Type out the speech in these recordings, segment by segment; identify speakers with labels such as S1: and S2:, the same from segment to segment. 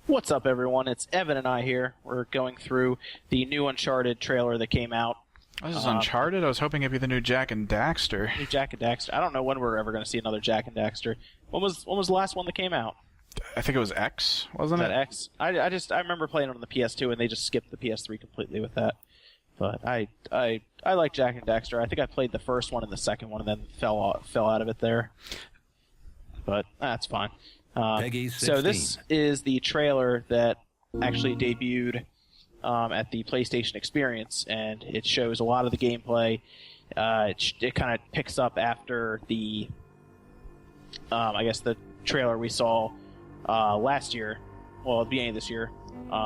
S1: What's up, everyone? It's Evan and I here. We're going through the new Uncharted trailer that came out.
S2: This is Uncharted? I was hoping it'd be the new Jak and Daxter.
S1: New Jak and Daxter. I don't know when we're ever going to see another Jak and Daxter. When was the last one that came out?
S2: I think it was X, wasn't it?
S1: X? I remember playing it on the PS2 and they just skipped the PS3 completely with that. But I like Jak and Daxter. I think I played the first one and the second one and then fell out of it there. But that's fine. So this is the trailer that actually debuted at the PlayStation Experience, and it shows a lot of the gameplay. It kind of picks up after the, I guess the trailer we saw last year, well, at the beginning of this year,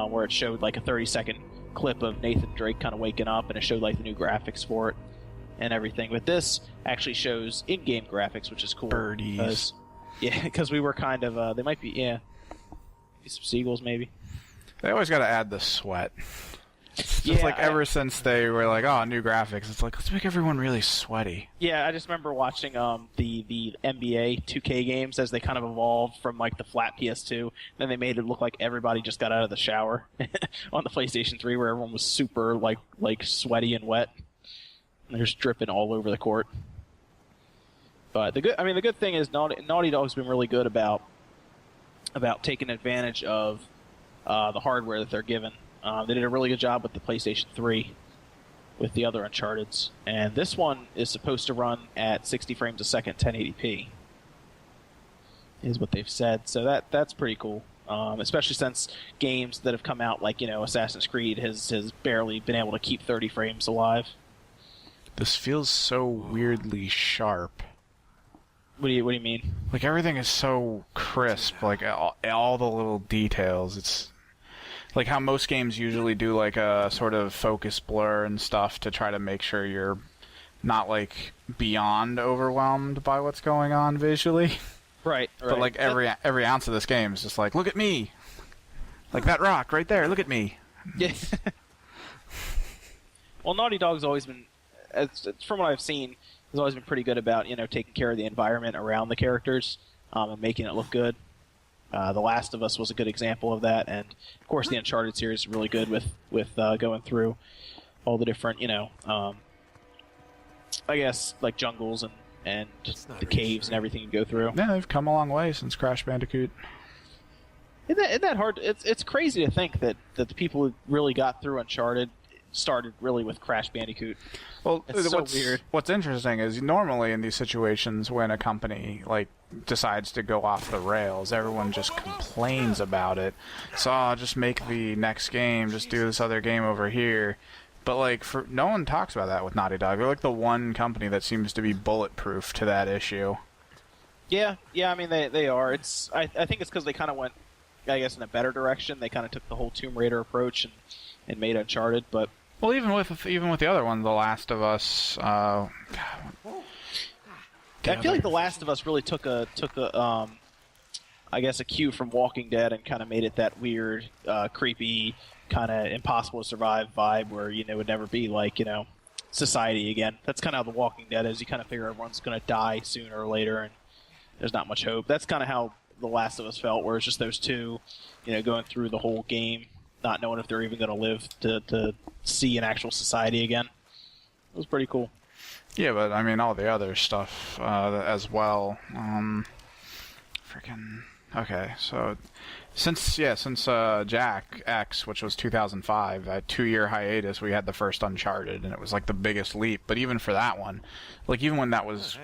S1: where it showed like a 30-second clip of Nathan Drake kind of waking up, and it showed like the new graphics for it and everything. But this actually shows in-game graphics, which is cool.
S2: Birdies.
S1: Because we were kind of, they might be, some seagulls maybe.
S2: They always got to add the sweat. It's just like ever since they were like, oh, new graphics, it's like, let's make everyone really sweaty.
S1: Yeah, I just remember watching the NBA 2K games as they kind of evolved from like the flat PS2. Then they made it look like everybody just got out of the shower on the PlayStation 3, where everyone was super like sweaty and wet. And they're just dripping all over the court. But the good thing is Naughty Dog's been really good about taking advantage of the hardware that they're given. They did a really good job with the PlayStation 3 with the other Uncharted's, and this one is supposed to run at 60 frames a second, 1080p, is what they've said. So that's pretty cool, especially since games that have come out like Assassin's Creed has barely been able to keep 30 frames alive.
S2: This feels so weirdly sharp.
S1: What do you mean?
S2: Like everything is so crisp, like all the little details. It's like how most games usually do like a sort of focus blur and stuff to try to make sure you're not like beyond overwhelmed by what's going on visually.
S1: Right.
S2: But like every ounce of this game is just like, look at me. Like that rock right there, look at me.
S1: Yeah. Well, Naughty Dog's always been, from what I've seen, has always been pretty good about taking care of the environment around the characters and making it look good. The Last of Us was a good example of that, and of course the Uncharted series is really good with going through all the different I guess like jungles and the caves and everything you go through.
S2: Yeah, they've come a long way since Crash Bandicoot.
S1: Isn't that hard? It's crazy to think that the people who really got through Uncharted started really with Crash Bandicoot.
S2: Well,
S1: it's so weird.
S2: What's interesting is normally in these situations when a company like decides to go off the rails, everyone just complains about it. So just make the next game, just do this other game over here. But like, no one talks about that with Naughty Dog. They're like the one company that seems to be bulletproof to that issue.
S1: Yeah. I mean, they are. I think it's because they kind of went, I guess, in a better direction. They kind of took the whole Tomb Raider approach and made Uncharted, but.
S2: Well, even with the other one, The Last of Us. I
S1: feel like The Last of Us really took a I guess a cue from Walking Dead and kind of made it that weird, creepy, kind of impossible to survive vibe where it would never be like society again. That's kind of how The Walking Dead is. You kind of figure everyone's going to die sooner or later, and there's not much hope. That's kind of how The Last of Us felt, where it's just those two, going through the whole game, not knowing if they're even going to live to see an actual society again. It was pretty cool.
S2: Yeah, but I mean all the other stuff as well. Okay, so since Jak X, which was 2005, a 2-year hiatus, we had the first Uncharted, and it was like the biggest leap. But even for that one, like even when that was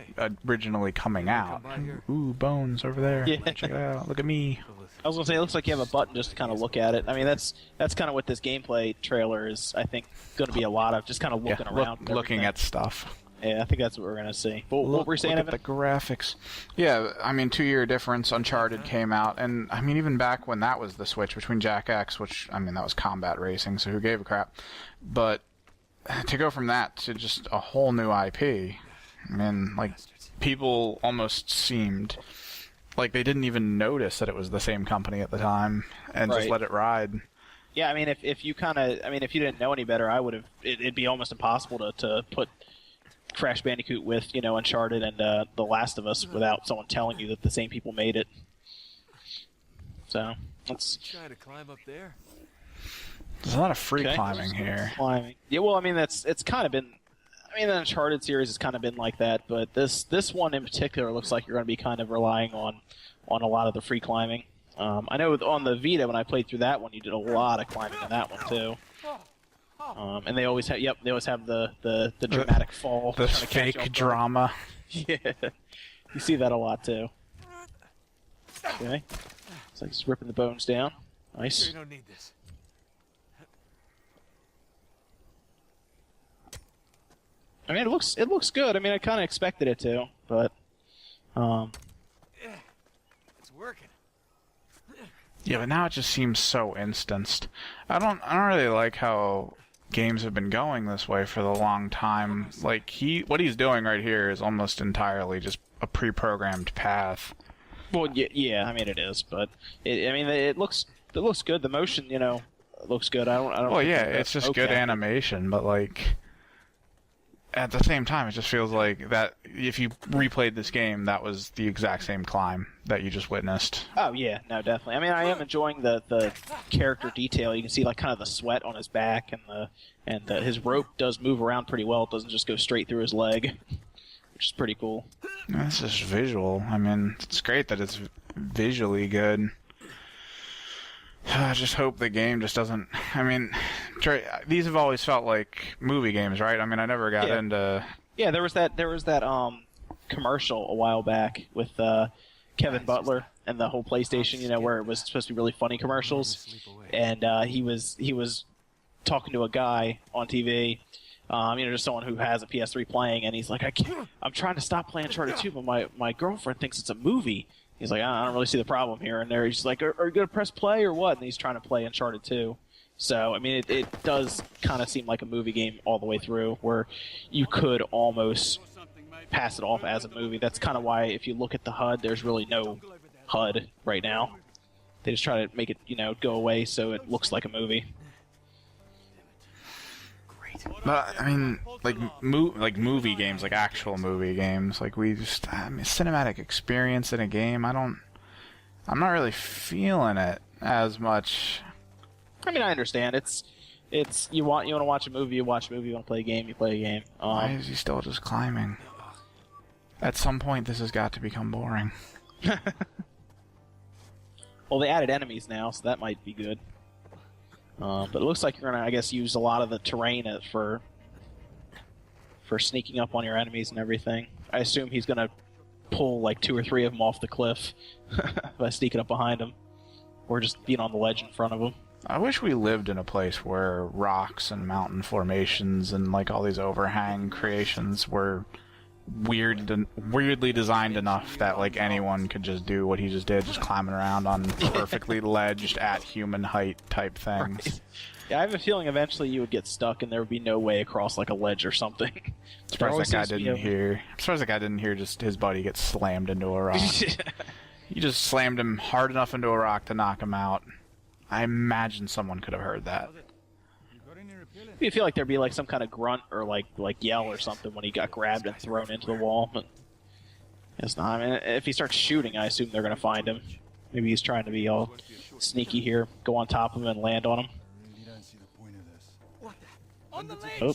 S2: originally coming out, ooh, bones over there. Yeah. Check it out. Look at me.
S1: I was gonna say, it looks like you have a button just to kind of look at it. I mean, that's kind of what this gameplay trailer is. I think going to be a lot of just kind of looking around,
S2: looking at stuff.
S1: Yeah, I think that's what we're gonna see. But what were you saying,
S2: Evan? Look at the graphics. Yeah, I mean, 2-year difference. Uncharted came out, and I mean, even back when that was the switch between Jak X, which I mean, that was combat racing, so who gave a crap? But to go from that to just a whole new IP, I mean, like people almost seemed like they didn't even notice that it was the same company at the time and just let it ride.
S1: Yeah, I mean, if you didn't know any better, I would have. It'd be almost impossible to put Crash Bandicoot with Uncharted and The Last of Us without someone telling you that the same people made it. So Let's
S3: Try to climb up there.
S2: There's a lot of free
S1: okay.
S2: climbing here.
S1: Climbing. Yeah, well, I mean it's kind of been. I mean, the Uncharted series has kind of been like that, but this one in particular looks like you're going to be kind of relying on a lot of the free climbing. I know on the Vita when I played through that one, you did a lot of climbing in that one too. And they always have the dramatic fall.
S2: The fake drama.
S1: Yeah, you see that a lot too. Okay, it's like just ripping the bones down. Nice.
S3: You don't need this.
S1: I mean, it looks good. I mean, I kind of expected it to, but
S3: It's working.
S2: Yeah, but now it just seems so instanced. I don't really like how games have been going this way for the long time. Like what he's doing right here is almost entirely just a pre-programmed path.
S1: well, yeah. I mean, it is, but it looks good. The motion, looks good. I don't.
S2: Well,
S1: think
S2: yeah,
S1: that
S2: it's just
S1: okay.
S2: good animation, but like at the same time, it just feels like that if you replayed this game, that was the exact same climb that you just witnessed.
S1: Oh yeah, no, definitely. I mean, I am enjoying the character detail. You can see like kind of the sweat on his back, and his rope does move around pretty well. It doesn't just go straight through his leg, which is pretty cool.
S2: It's just visual. I mean, it's great that it's visually good. I just hope the game just doesn't. I mean, these have always felt like movie games, right? I mean, I never got into.
S1: Yeah, there was that commercial a while back with Kevin Butler and the whole PlayStation, where it was supposed to be really funny commercials, and he was talking to a guy on TV, just someone who has a PS3 playing, and he's like, I'm trying to stop playing Uncharted 2, but my girlfriend thinks it's a movie. He's like, I don't really see the problem here. And he's like, are you going to press play or what? And he's trying to play Uncharted 2. So, I mean, it does kind of seem like a movie game all the way through, where you could almost pass it off as a movie. That's kind of why, if you look at the HUD, there's really no HUD right now. They just try to make it, go away so it looks like a movie.
S2: But I mean, like movie games, like actual movie games, like cinematic experience in a game. I'm not really feeling it as much.
S1: I mean, I understand. It's you want to watch a movie, you watch a movie. You want to play a game, you play a game.
S2: Why is he still just climbing? At some point, this has got to become boring.
S1: Well, they added enemies now, so that might be good. But it looks like you're gonna, I guess, use a lot of the terrain for sneaking up on your enemies and everything. I assume he's gonna pull like 2 or 3 of them off the cliff by sneaking up behind them, or just being on the ledge in front of them.
S2: I wish we lived in a place where rocks and mountain formations and like all these overhang creations were weirdly designed enough that like anyone could just do what he just did, just climbing around on perfectly ledged at human height type things.
S1: Right. Yeah, I have a feeling eventually you would get stuck and there would be no way across like a ledge or something.
S2: I'm surprised that guy didn't hear just his buddy get slammed into a rock. He just slammed him hard enough into a rock to knock him out. I imagine someone could have heard that.
S1: You feel like there'd be like some kind of grunt or like yell or something when he got grabbed and thrown into the wall, but it's not. I mean, if he starts shooting, I assume they're gonna find him. Maybe he's trying to be all sneaky here, go on top of him and land on him.
S3: On the ledge.
S1: Oh,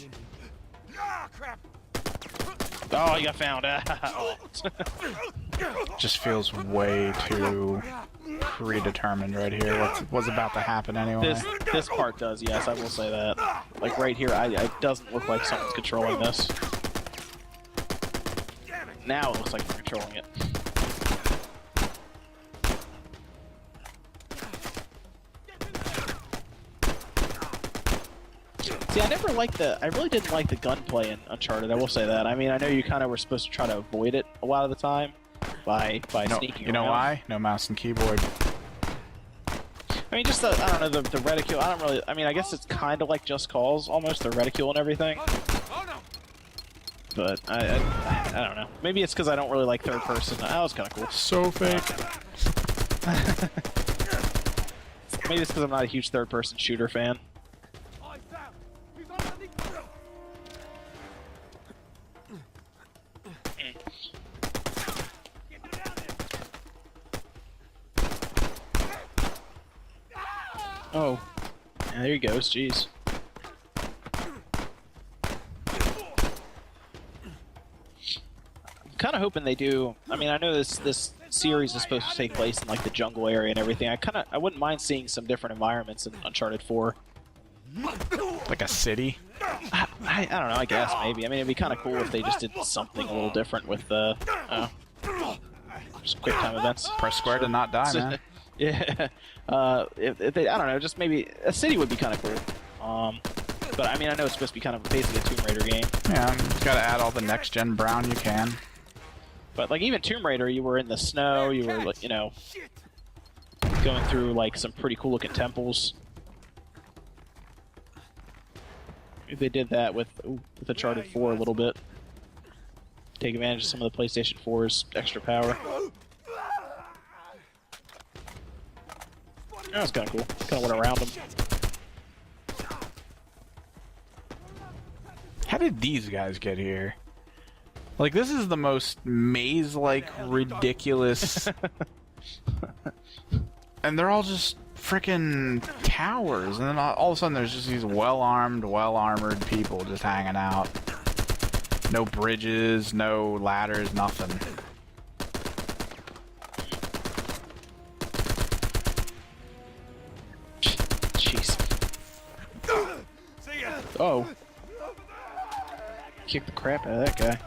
S3: Ah, crap.
S1: oh, he got found.
S2: Just feels way too predetermined right here. What's about to happen anyway?
S1: This part does, yes, I will say that. Like right here, it doesn't look like someone's controlling this. Now it looks like they're controlling it. See, I really didn't like the gunplay in Uncharted, I will say that. I mean, I know you kind of were supposed to try to avoid it a lot of the time by sneaking around.
S2: You know why? No mouse and keyboard.
S1: I mean, just I don't know, the reticule, I mean, I guess it's kind of like Just Cause, almost, the reticule and everything.
S3: Oh no.
S1: But, I don't know. Maybe it's because I don't really like third person. That was kind of cool.
S2: So fake.
S1: Maybe it's because I'm not a huge third person shooter fan. Oh. Yeah, there he goes. Jeez. I'm kind of hoping they do. I mean, I know this series is supposed to take place in like the jungle area and everything. I wouldn't mind seeing some different environments in Uncharted 4.
S2: Like a city?
S1: I don't know. I guess maybe. I mean, it'd be kind of cool if they just did something a little different with just quick time events.
S2: Press square to not die, man.
S1: Yeah. If they, I don't know. Just maybe a city would be kind of cool. But I mean, I know it's supposed to be kind of basically a Tomb Raider game.
S2: Yeah, you gotta add all the next-gen brown you can.
S1: But like even Tomb Raider, you were in the snow. You were, you know, going through like some pretty cool-looking temples. They did that with Uncharted 4 a little bit. Take advantage of some of the PlayStation 4's extra power. That was kind of cool. Kind of went around them.
S2: How did these guys get here? Like, this is the most maze-like, ridiculous... and they're all just frickin' towers, and then all of a sudden there's just these well-armed, well-armored people just hanging out. No bridges, no ladders, nothing.
S1: Jeez.
S3: See ya.
S1: Oh. Kick the crap out of that guy.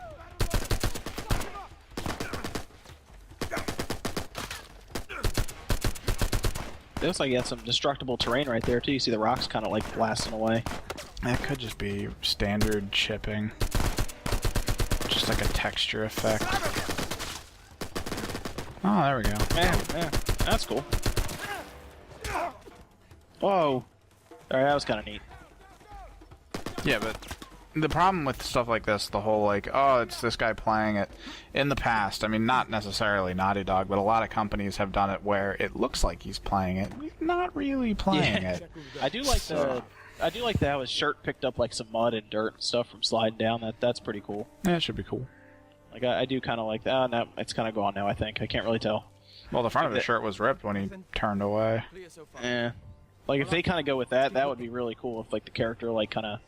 S1: It looks like you had some destructible terrain right there too. You see the rocks kind of like blasting away.
S2: That could just be standard chipping. Just like a texture effect. Oh, there we go.
S1: Yeah, that's cool. Whoa. Alright, that was kind of neat.
S2: Yeah, but the problem with stuff like this, the whole like, oh, it's this guy playing it, in the past, I mean, not necessarily Naughty Dog, but a lot of companies have done it where it looks like he's playing it, he's not really playing it.
S1: I do like how his shirt picked up like some mud and dirt and stuff from sliding down. That's pretty cool.
S2: Yeah, it should be cool.
S1: Like I do kind of like that. Oh, no, it's kind of gone now. I think I can't really tell.
S2: Well, the front of his shirt was ripped when he turned away.
S3: Clear so far.
S1: Yeah. Like if they kind of go with that, that would be really cool. If like the character like kind of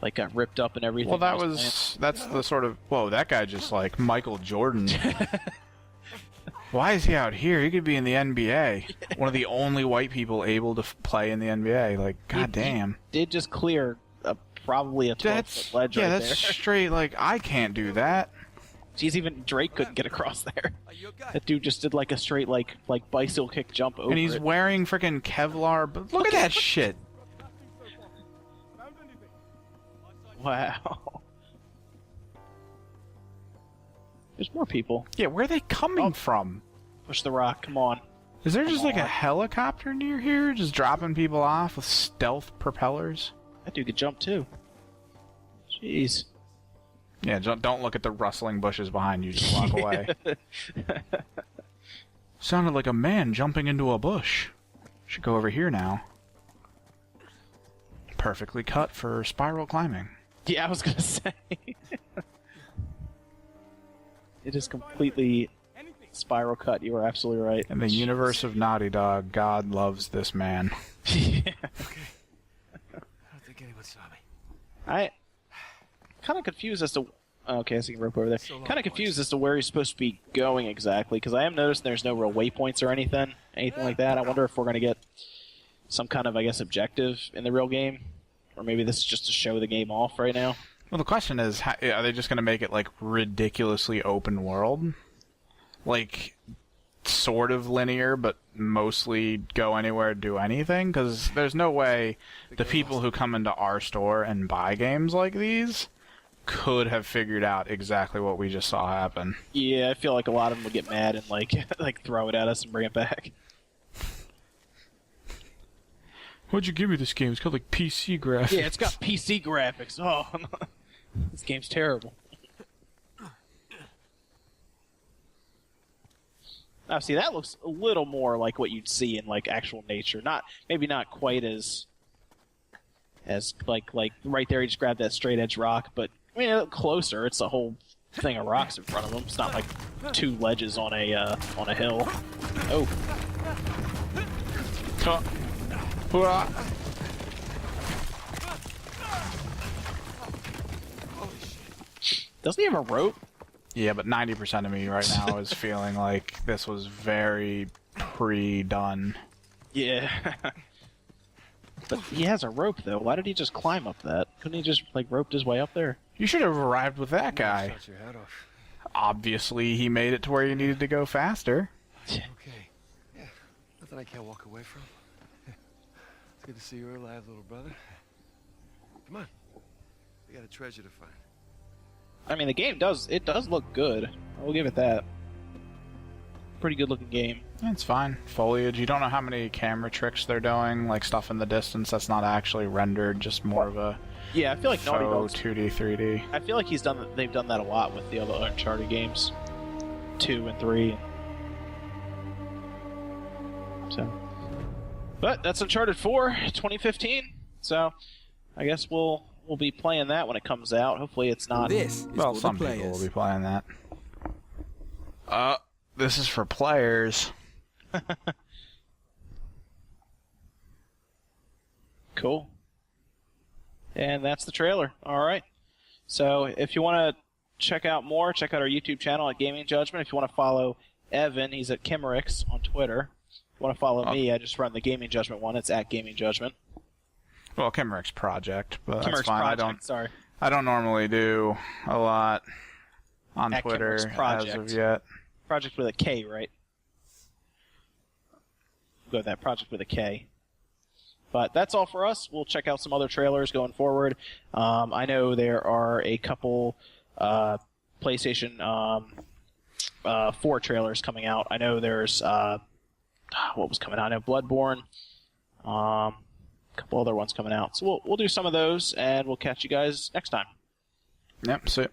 S1: like got ripped up and everything.
S2: Well, that's the sort of, whoa, that guy just like Michael Jordan. Why is he out here? He could be in the NBA. One of the only white people able to play in the NBA. Like, goddamn.
S1: He did just clear probably a 12-foot ledge right
S2: that's
S1: there.
S2: straight. Like, I can't do that.
S1: Jeez, even Drake couldn't get across there.
S3: You okay?
S1: That dude just did like a straight like bicycle kick jump over
S2: And he's
S1: it.
S2: wearing freaking Kevlar. But look at that shit.
S1: Wow. There's more people.
S2: Yeah, where are they coming from?
S1: Push the rock. Come on.
S2: Is there just
S1: Come
S2: like a
S1: on.
S2: helicopter near here, just dropping people off with stealth propellers?
S1: That dude could jump too. Jeez.
S2: Yeah, don't look at the rustling bushes behind you. Just walk away. Sounded like a man jumping into a bush. Should go over here now. Perfectly cut for spiral climbing.
S1: Yeah, I was gonna say. It is completely spiral cut. You are absolutely right.
S2: In the universe of Naughty Dog, God loves this man.
S1: Yeah.
S3: I don't think anyone saw me.
S1: I kind of confused as to. Okay, I see a rope over there. Kind of confused as to where he's supposed to be going exactly, because I am noticing there's no real waypoints or anything like that. I wonder if we're gonna get some kind of, I guess, objective in the real game, or maybe this is just to show the game off right now.
S2: Well, the question is, are they just going to make it, like, ridiculously open world? Like, sort of linear, but mostly go anywhere, do anything? Because there's no way the people who come into our store and buy games like these could have figured out exactly what we just saw happen.
S1: Yeah, I feel like a lot of them would get mad and, like, like throw it at us and bring it back.
S2: Why'd you give me this game? It's got, like, PC graphics.
S1: Yeah, it's got PC graphics. Oh, this game's terrible. Now, see, that looks a little more like what you'd see in like actual nature. Maybe not quite as like right there. He just grabbed that straight edge rock, but I mean, look closer. It's a whole thing of rocks in front of him. It's not like two ledges on a hill. Oh.
S2: Hoorah!
S3: Holy shit.
S1: Doesn't he have a rope?
S2: Yeah, but 90% of me right now is feeling like this was very pre-done.
S1: Yeah. But he has a rope, though. Why did he just climb up that? Couldn't he just, like, roped his way up there?
S2: You should have arrived with that guy.
S3: Shot your head off.
S2: Obviously, he made it to where you needed to go faster.
S3: Okay. Yeah. Nothing I can't walk away from. It's good to see you're alive, little brother. Come on. We got a treasure to find.
S1: I mean, the game does look good. I will give it that. Pretty good looking game.
S2: It's fine. Foliage. You don't know how many camera tricks they're doing, like stuff in the distance that's not actually rendered, just more of a
S1: Yeah, I feel like Naughty
S2: faux
S1: Dog's
S2: 2D, 3D.
S1: I feel like they've done that a lot with the other Uncharted games, 2 and 3. So, but that's Uncharted 4, 2015. So, I guess we'll be playing that when it comes out. Hopefully, it's not.
S4: This is
S2: Well,
S4: for
S2: some
S4: the
S2: people
S4: players.
S2: will be playing that. This is for players.
S1: Cool. And that's the trailer. All right. So if you want to check out more, check out our YouTube channel at Gaming Judgment. If you want to follow Evan, he's at Kimmerix on Twitter. If you want to follow me, I just run the Gaming Judgment one. It's at Gaming Judgment.
S2: Well, Kimmerix Project, but
S1: Kimmerix
S2: that's fine.
S1: Project,
S2: I don't normally do a lot on
S1: At
S2: Twitter
S1: Kimmerix Project.
S2: as of yet.
S1: Project with a K, right? Go with that, Project with a K. But that's all for us. We'll check out some other trailers going forward. I know there are a couple PlayStation 4 trailers coming out. I know there's what was coming out? I know Bloodborne. A couple other ones coming out. So we'll do some of those, and we'll catch you guys next time.
S2: Yep, see.